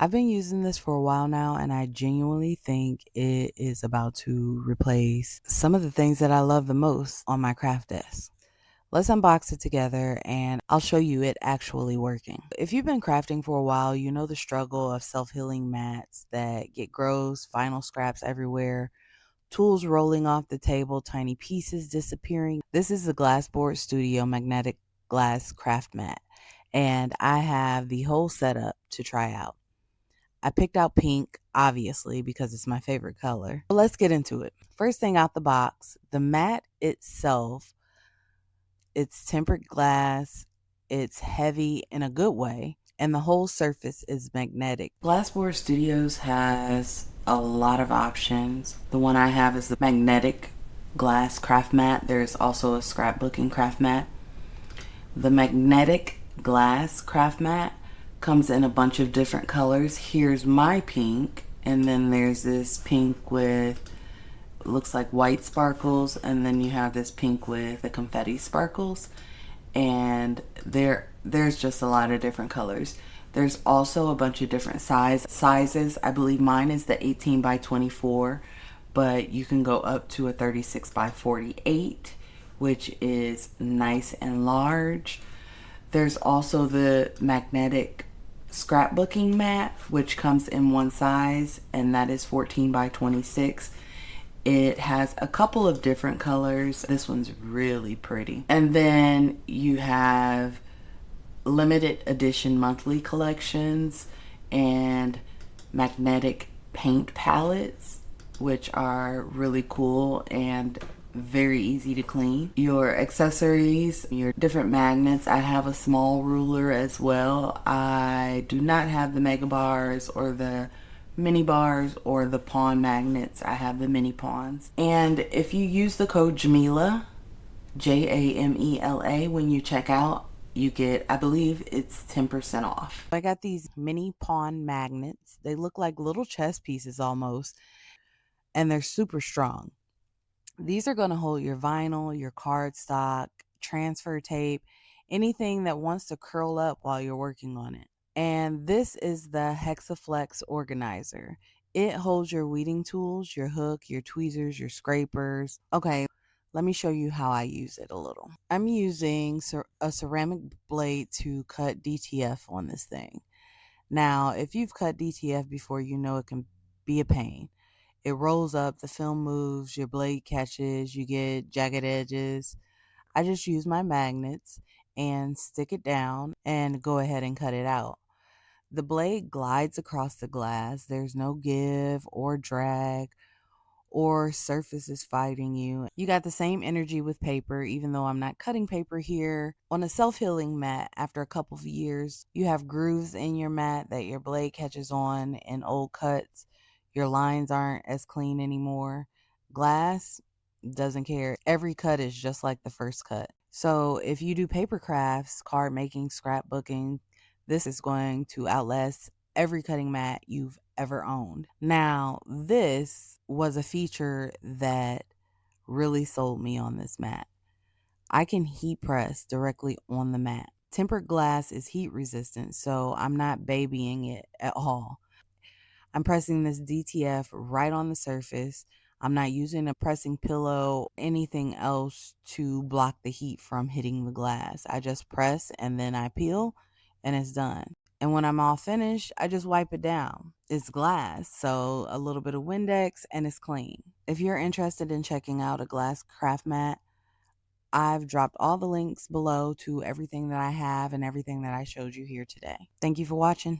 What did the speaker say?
I've been using this for a while now, and I genuinely think it is about to replace some of the things that I love the most on my craft desk. Let's unbox it together and I'll show you it actually working. If you've been crafting for a while, you know the struggle of self-healing mats that get gross, vinyl scraps everywhere, tools rolling off the table, tiny pieces disappearing. This is the Glassboard Studio Magnetic Glass Craft Mat, and I have the whole setup to try out. I picked out pink, obviously, because it's my favorite color. But let's get into it. First thing out the box, the mat itself, it's tempered glass, it's heavy in a good way, and the whole surface is magnetic. Glassboard Studios has a lot of options. The one I have is the magnetic glass craft mat. There's also a scrapbooking craft mat. The magnetic glass craft mat comes in a bunch of different colors. Here's my pink, and then there's this pink with looks like white sparkles, and then you have this pink with the confetti sparkles, and there's just a lot of different colors. There's also a bunch of different sizes. I believe mine is the 18 by 24, but you can go up to a 36 by 48, which is nice and large. There's also the magnetic scrapbooking mat, which comes in one size, and that is 14 by 26. It has a couple of different colors. This one's really pretty. And then you have limited edition monthly collections and magnetic paint palettes, which are really cool and very easy to clean. Your accessories, your different magnets. I have a small ruler as well. I do not have the mega bars or the mini bars or the pawn magnets. I have the mini pawns. And if you use the code Jamila, Jamela, when you check out, you get, I believe it's 10% off. I got these mini pawn magnets. They look like little chess pieces almost, and they're super strong. These are going to hold your vinyl, your cardstock, transfer tape, anything that wants to curl up while you're working on it. And this is the Hexaflex organizer. It holds your weeding tools, your hook, your tweezers, your scrapers. Okay, let me show you how I use it a little. I'm using a ceramic blade to cut DTF on this thing. Now, if you've cut DTF before, you know it can be a pain. It rolls up, the film moves, your blade catches, you get jagged edges. I just use my magnets and stick it down and go ahead and cut it out. The blade glides across the glass. There's no give or drag or surfaces fighting you. You got the same energy with paper, even though I'm not cutting paper here. On a self-healing mat, after a couple of years, you have grooves in your mat that your blade catches on and old cuts. Your lines aren't as clean anymore. Glass doesn't care. Every cut is just like the first cut. So if you do paper crafts, card making, scrapbooking, this is going to outlast every cutting mat you've ever owned. Now, this was a feature that really sold me on this mat. I can heat press directly on the mat. Tempered glass is heat resistant, so I'm not babying it at all. I'm pressing this DTF right on the surface. I'm not using a pressing pillow, anything else to block the heat from hitting the glass. I just press and then I peel and it's done. And when I'm all finished, I just wipe it down. It's glass, so a little bit of Windex and it's clean. If you're interested in checking out a glass craft mat, I've dropped all the links below to everything that I have and everything that I showed you here today. Thank you for watching.